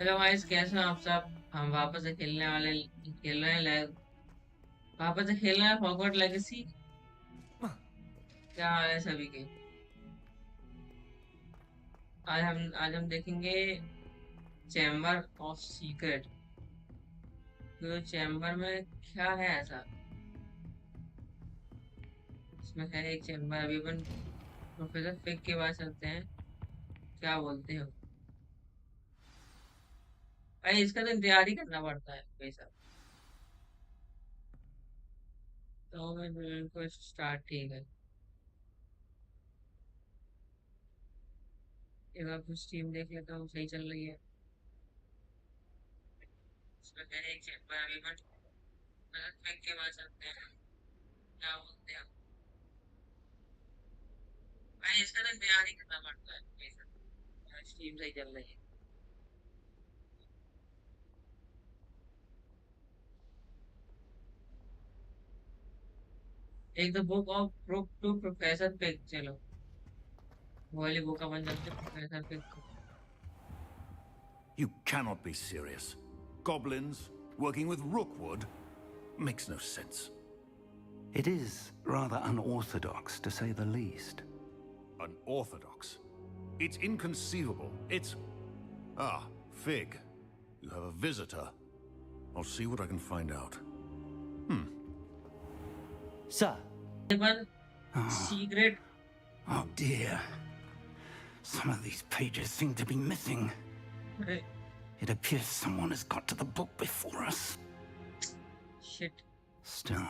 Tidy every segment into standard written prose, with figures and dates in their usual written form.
Hello guys, कैसे हैं आप सब। हम वापस से खेल रहे हैं वापस से खेल रहे हैं हॉगवर्ट लेगेसी। क्या हाल है सभी के। आज हम देखेंगे चैम्बर ऑफ सीक्रेट। तो चैम्बर में क्या है ऐसा। इसमें है एक चैम्बर। अभी अपन प्रोफेसर फिग के पास चलते हैं। क्या बोलते हो भाई। इसका तो इंतजार ही करना पड़ता है भाई साहब। तो मैं को स्टार्ट ठीक है। एक बार कुछ टीम देख लेता हूँ, सही चल रही है। इसमें है एक चैम्बर। अभी अपन प्रोफेसर फिग के पास चलते हैं। क्या बोलते हैं भाई। इसका तो इंतजार ही करना पड़ता है भाई साहब। स्ट्रीम सही चल रही है। एक the book of proof to professor pig. चलो वो वाली बुक अपन चलते प्रोफेसर पिग को। You cannot be serious. Goblins working with Rookwood makes no sense. It is rather unorthodox, to say the least. Unorthodox. It's inconceivable. It's... Ah, Fig. You have a visitor. I'll see what I can find out. Sir, upon Oh, secret. oh dear. Some of these pages seem to be missing. It appears someone has got to the book before us. Shit. Still,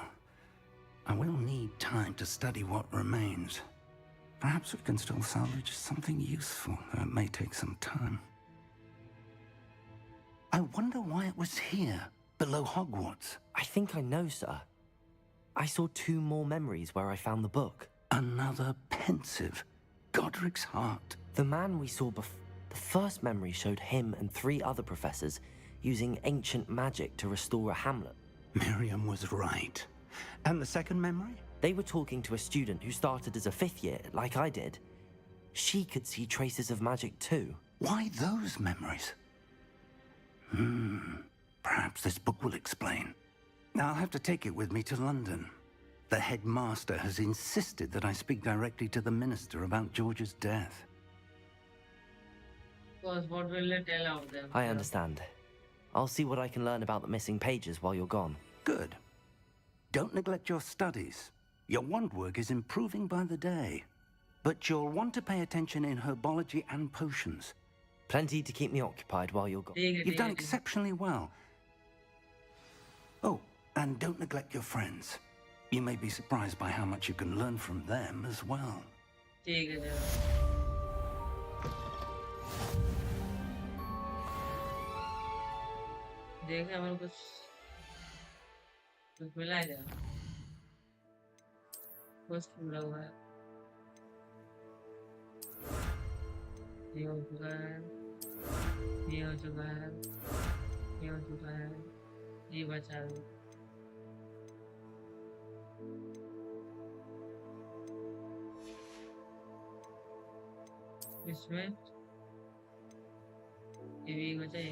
I will need time to study what remains. Perhaps we can still salvage something useful, though it may take some time. I wonder why it was here, below Hogwarts. I think I know, sir. I saw 2 more memories where I found the book. Another pensive Godric's heart. The man we saw the first memory showed him and 3 other professors using ancient magic to restore a hamlet. Miriam was right. And the second memory? They were talking to a student who started as a 5th year, like I did. She could see traces of magic too. Why those memories? Perhaps this book will explain. I'll have to take it with me to London. The headmaster has insisted that I speak directly to the minister about George's death. What will they tell out them? I understand. I'll see what I can learn about the missing pages while you're gone. Good. Don't neglect your studies. Your wand work is improving by the day. But you'll want to pay attention in herbology and potions. Plenty to keep me occupied while you're gone. You've done exceptionally well. Oh, and don't neglect your friends. You may be surprised by how much you can learn from them as well. ठीक है जरा। देखा हमें कुछ मिला है क्या। कुछ मिला हुआ है। ये हो चुका है। ये हो चुका है। ये हो चुका है। ये बचा है। इसमें ये भी बचा। ये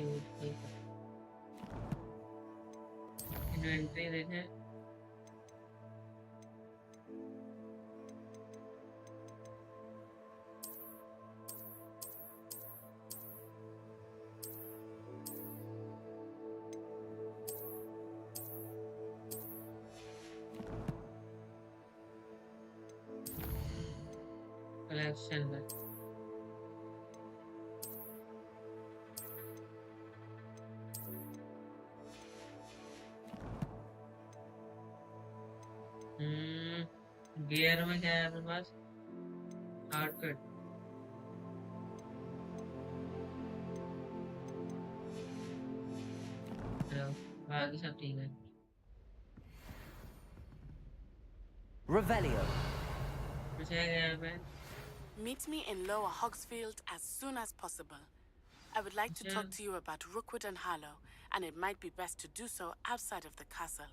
इन्वेंटरी देखें। कलेक्शन में गियर में क्या है अपने पास। आउटफिट। चलो बाकी सब ठीक है। Revelio. कुछ है क्या यहाँ पे। Meet me in Lower Hogsfield as soon as possible. I would like to talk to you about Rookwood and Harlow, and it might be best to do so outside of the castle.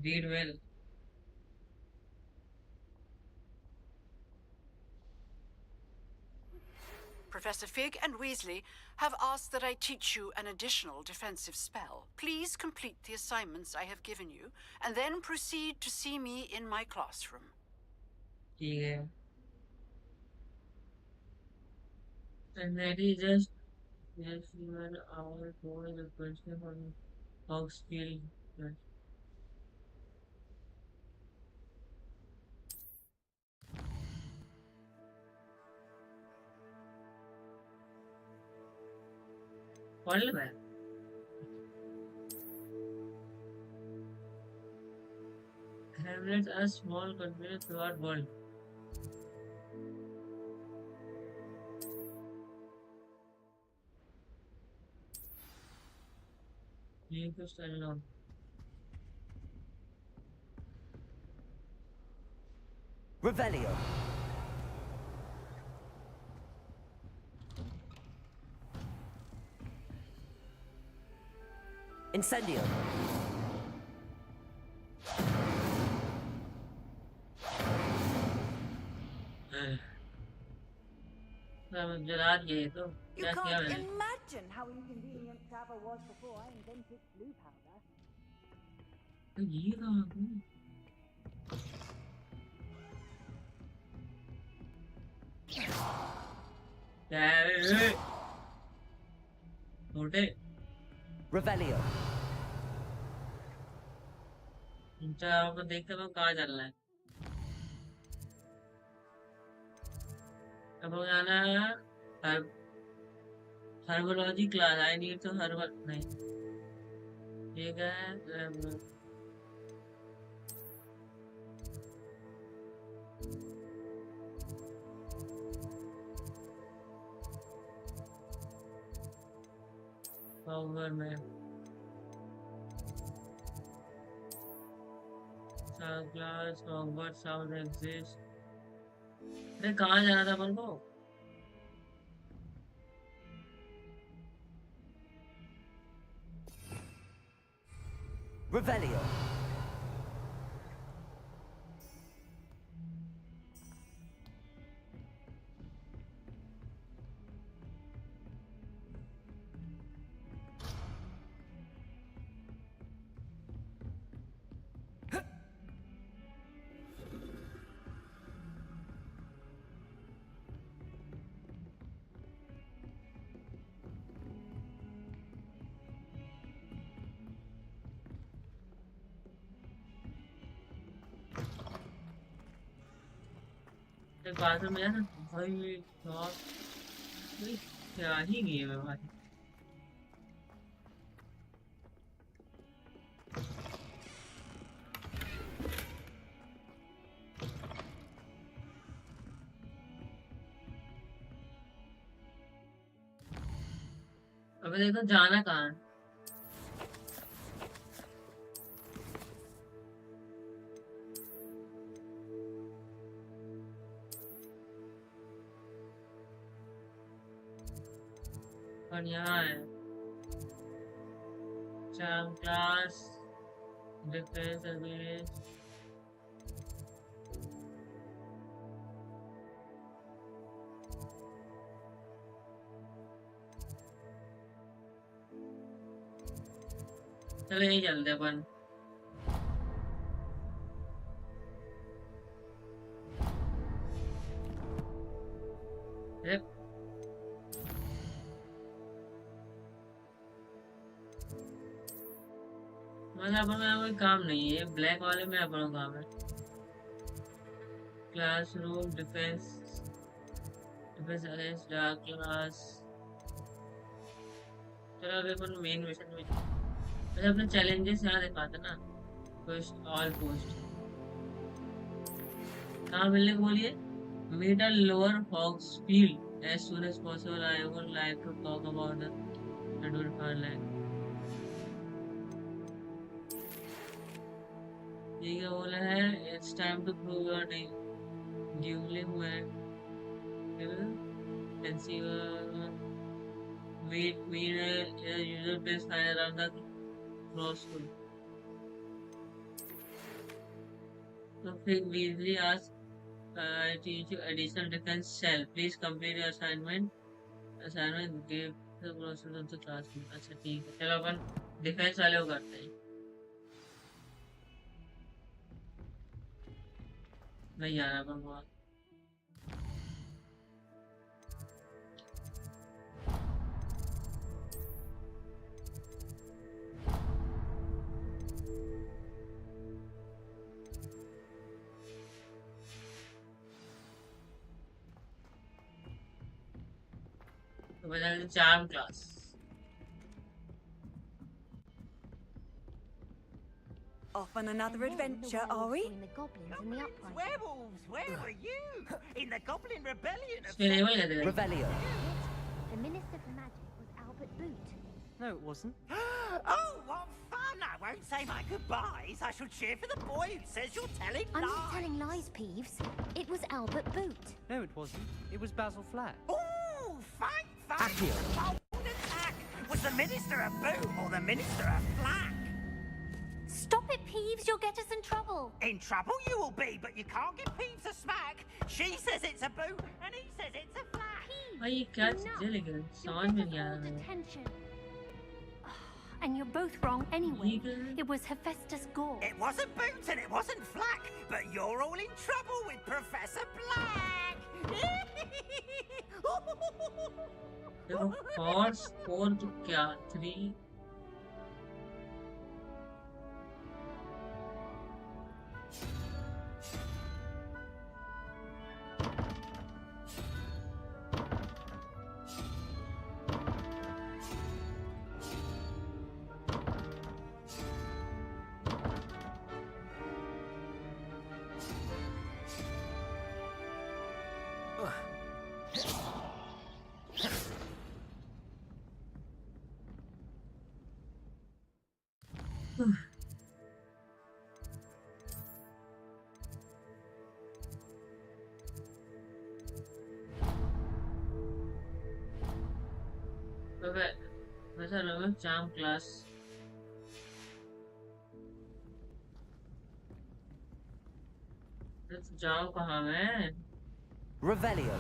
Read well. Professor Fig and Weasley have asked that I teach you an additional defensive spell. Please complete the assignments I have given you, and then proceed to see me in my classroom. ठीक है. And that is just yes, you are our boy the question on Hogsfield. Yes. All right. Hamlets are small countries throughout world. You to stand on. Revelio. Incendio. जला दिए तो You क्या किया can't मैंने? imagine how inconvenient travel was before I invented blue powder. तो ये कहाँ पे? क्या छोटे Revelio. आपको देखते हो कहाँ चल रहा है. अब हो जाना है हर्बोलॉजी क्लास. आई नीड तो हर्बल नहीं. ठीक है. Hogward में South class Hogward South exist. अरे कहाँ जाना था अपन को? Revelio. एक बात में यार भाई शॉट क्या ही गेम है भाई. अबे देखो जाना कहाँ है. और यहाँ है चार क्लास डिफेंस अगेंस्ट. चलो यही चलते अपन. मतलब अपन में कोई काम नहीं है. ब्लैक वाले में अपना काम है. Classroom defence defence against dark class. चलो अभी अपन मेन मिशन में. अच्छा अपने चैलेंजेस यहाँ दिखाते ना. पोस्ट ऑल पोस्ट कहाँ मिलने को बोलिए. Meet a lower Hogsfield as soon as possible. I would like to talk about the schedule for like. ठीक है बोला है. It's time to prove your duelling में meet a user base file around the cross school. So Fig Weasley asks, I teach you additional defense cell. Please complete your assignment assignment give the process of the classroom. अच्छा ठीक है, चलो अपन defence वाले को करते हैं। नहीं आ रहा अपन को। तो बजा charm class. Off on another adventure, are we? The goblins and the uprising. Werewolves, where were you? In the Goblin Rebellion of इसमें लेवल कहते हैं। Revelio. The Minister for Magic was Albert Boot. No, it wasn't. Oh, what fun! I won't say my goodbyes. I shall cheer for the boy who says you're telling I'm lies. not telling lies, Peeves. It was Albert Boot. No, it wasn't. It was Basil Flack. Oh, fine, fine. Accio. Bold attack. Was the Minister a boot or the Minister a flack? Stop it, Peeves. You'll get us in trouble. In trouble you will be, but you can't give Peeves a smack. She says it's a boot, and he says it's a flack. भाई ये क्या चीज़ है, लेकिन समझ में नहीं आ रहा है। Detention. And you're both wrong anyway. It was Hephaestus Gore. It wasn't boot and it wasn't flack, but you're all in trouble with Professor Black. देखो 4 4 तो क्या 3 वैसा लगा चार्म क्लास। जाओ कहाँ मैं? Revelio.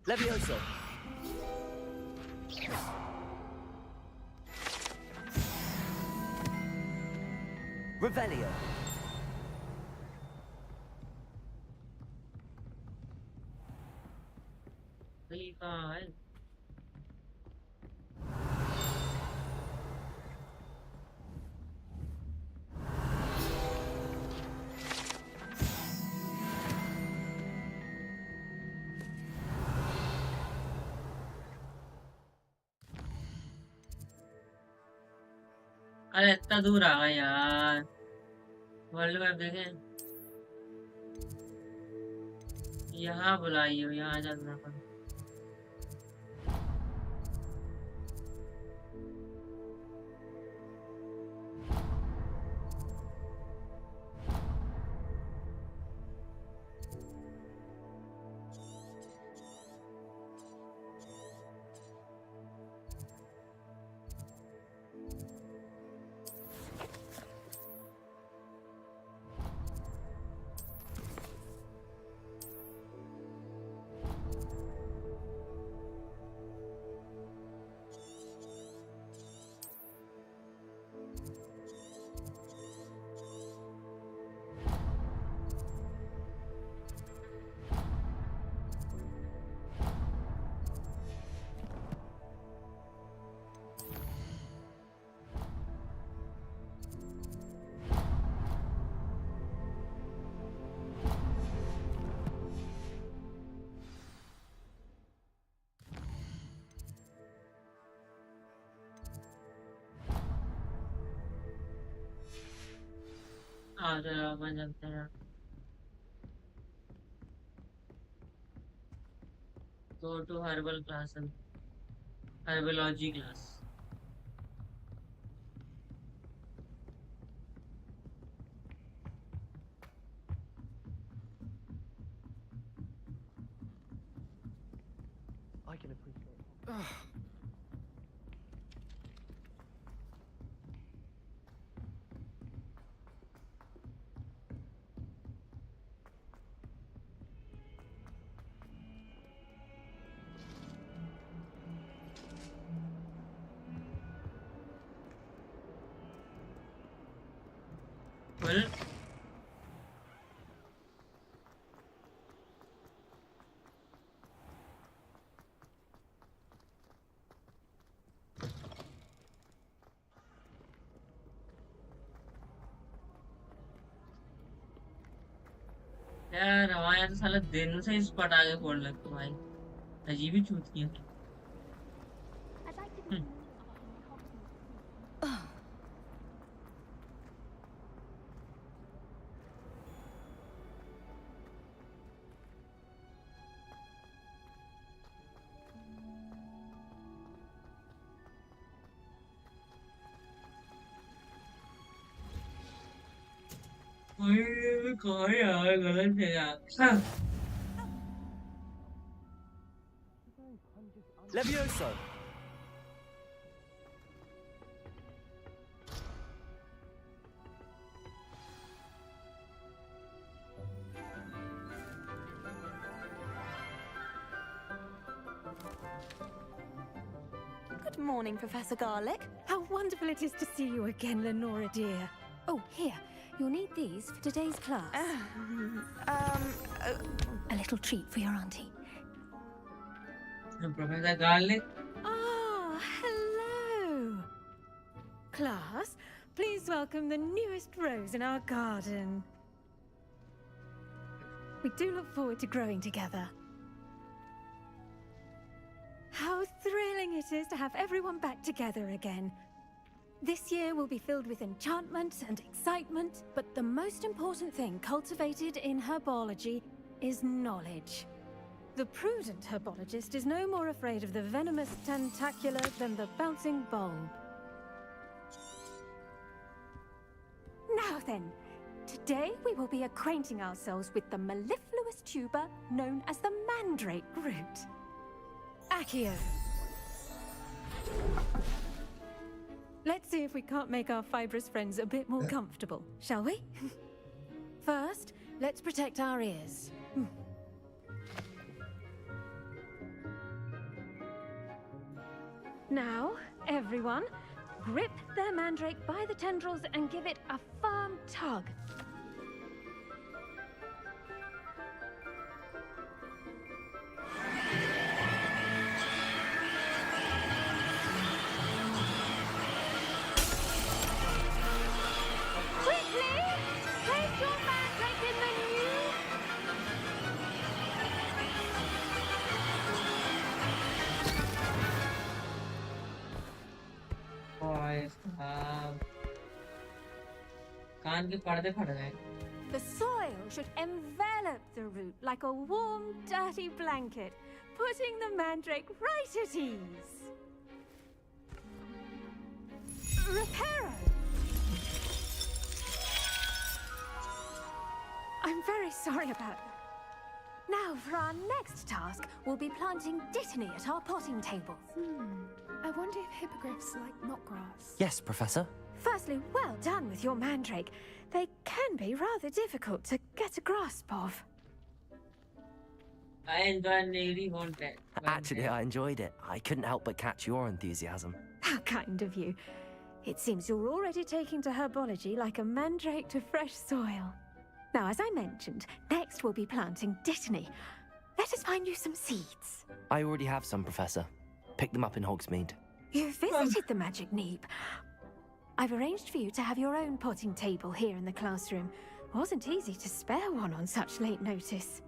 Levioso. Revelio. भाई कहाँ है? अरे इतना दूर आ गया यार। वर्ल्ड मैप देखें, यहाँ बुलाइए, यहाँ जाना पड़ा। आ जाओ, अपन चलते हैं। Go to herbal class and herbology class. I can appreciate it. Cool. यार हमारे यहाँ तो साला दिन से ही पटाखे फोड़ लगते भाई, अजीब ही चूतिया है। I'd like to be Hmm. ओए कहाँ यार, गलत जगह। हाँ। Levioso! Good morning, Professor Garlick. How wonderful it is to see you again, Lenora dear. Oh, here. You'll need these for today's class. A little treat for your auntie. Professor Garlic. Ah, hello. Class, please welcome the newest rose in our garden. We do look forward to growing together. How thrilling it is to have everyone back together again. This year will be filled with enchantment and excitement, but the most important thing cultivated in herbology is knowledge. The prudent herbologist is no more afraid of the venomous tentacular than the bouncing bulb. Now then, today we will be acquainting ourselves with the mellifluous tuber known as the mandrake root. Accio. Let's see if we can't make our fibrous friends a bit more comfortable, shall we? First, let's protect our ears. Now, everyone, grip their mandrake by the tendrils and give it a firm tug. Quickly! Place your mandrake in the new... कान के पर्दे फट गए। The soil should envelop the root like a warm, dirty blanket, putting the mandrake right at ease. Reparo! I'm very sorry about that. Now, for our next task, we'll be planting dittany at our potting tables. I wonder if hippogriffs like knotgrass. Yes, Professor. Firstly, well done with your mandrake. They can be rather difficult to get a grasp of. I enjoyed Navy Haunted. Actually, I enjoyed it. I couldn't help but catch your enthusiasm. How kind of you. It seems you're already taking to herbology like a mandrake to fresh soil. Now, as I mentioned, next we'll be planting dittany. Let us find you some seeds. I already have some, Professor. Pick them up in Hogsmeade. You visited the Magic Neep. I've arranged for you to have your own potting table here in the classroom. Wasn't easy to spare one on such late notice.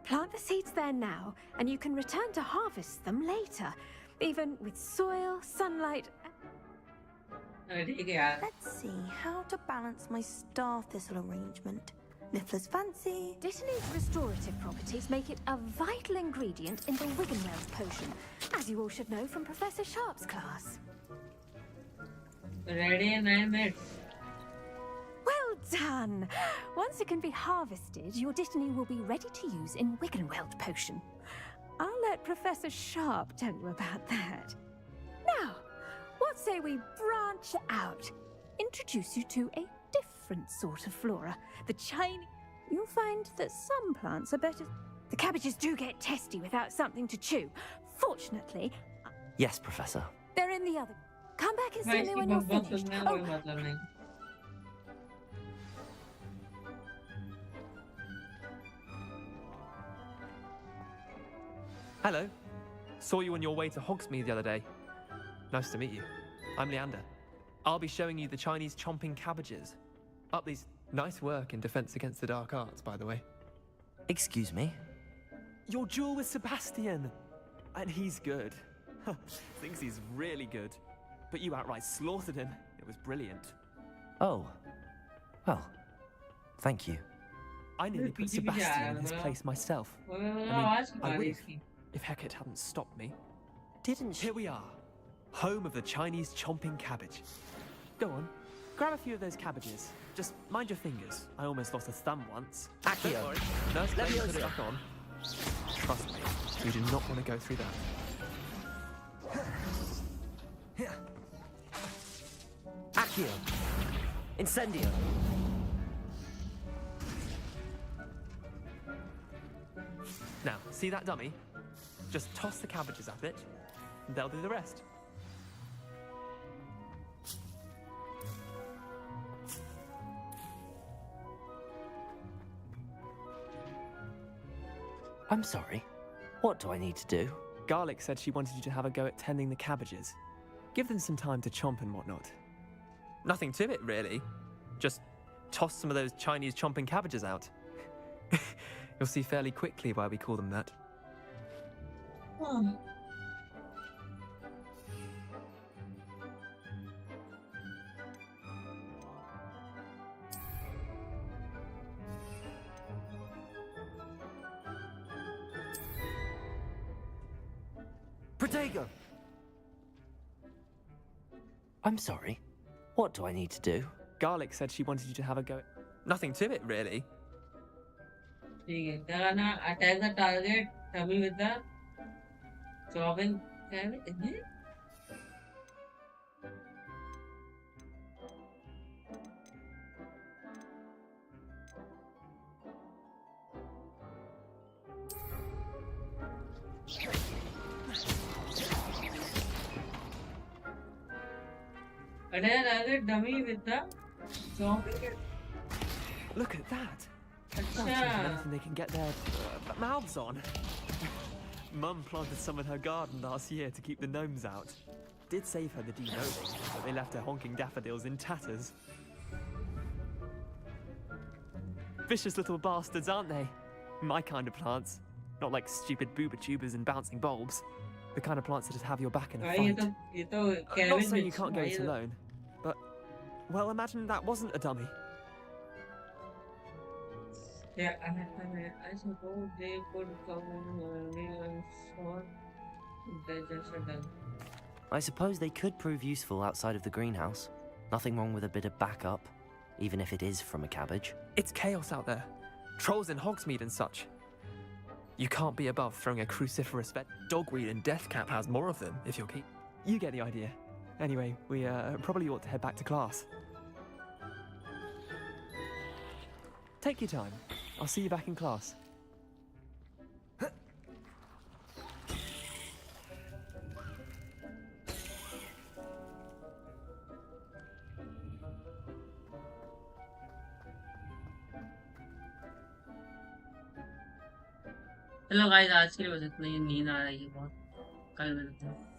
Plant the seeds there now, and you can return to harvest them later, even with soil, sunlight... Let's see how to balance my star thistle arrangement. Niffler's fancy. Dittany's restorative properties make it a vital ingredient in the Wiggenweld potion, as you all should know from Professor Sharp's class. Ready in 9 minutes. Well done! Once it can be harvested, your dittany will be ready to use in Wiggenweld potion. I'll let Professor Sharp tell you about that. Now, what say we branch out? Introduce you to a different sort of flora. The Chinese... You'll find that some plants are better... The cabbages do get testy without something to chew. Fortunately... Yes, Professor. They're in the other... Come back and see me when you're finished. Oh, Hello. Saw you on your way to Hogsmeade the other day. Nice to meet you. I'm Leander. I'll be showing you the Chinese chomping cabbages. Up these... Nice work in Defense Against the Dark Arts, by the way. Excuse me? Your duel with Sebastian! And he's good. Thinks he's really good. But you outright slaughtered him. It was brilliant. Oh. Well, thank you. I nearly put Sebastian in his place myself. I would if Hecate hadn't stopped me. Didn't she? Here we are. Home of the Chinese chomping cabbage. Go on. Grab a few of those cabbages. Just mind your fingers. I almost lost a thumb once. Accio. Don't worry. Nurse Claire put it back on. Trust me, you do not want to go through that. Accio. Incendio. Now, see that dummy? Just toss the cabbages at it, and they'll do the rest. I'm sorry. What do I need to do? Garlic said she wanted you to have a go at tending the cabbages. Give them some time to chomp and whatnot. Nothing to it, really. Just toss some of those Chinese chomping cabbages out. You'll see fairly quickly why we call them that. Oh. Protego! I'm sorry. What do I need to do? Garlic said she wanted you to have a go at... Nothing to it, really. ठीक है क्या करना attack the target dummy with the chopping cabbage attack the target dummy with the chopping cabbage. Look at that. Anything they can get their mouths on. Mum planted some in her garden last year to keep the gnomes out. Did save her the denoming, but they left her honking daffodils in tatters. Vicious little bastards, aren't they? My kind of plants. Not like stupid booba tubers and bouncing bulbs. The kind of plants that just have your back in a fight. I'm not saying you can't go it alone, but, well, imagine that wasn't a dummy. Yeah, I suppose they could come in for digestion. I suppose they could prove useful outside of the greenhouse. Nothing wrong with a bit of backup, even if it is from a cabbage. It's chaos out there. Trolls in Hogsmeade and such. You can't be above throwing a cruciferous vet. Dogweed and Deathcap has more of them, if you'll keep... You get the idea. Anyway, we probably ought to head back to class. Take your time. I'll see you back in class. चलो guys आज के लिए बस इतना ही नींद आ रही है बहुत कल मिलते हैं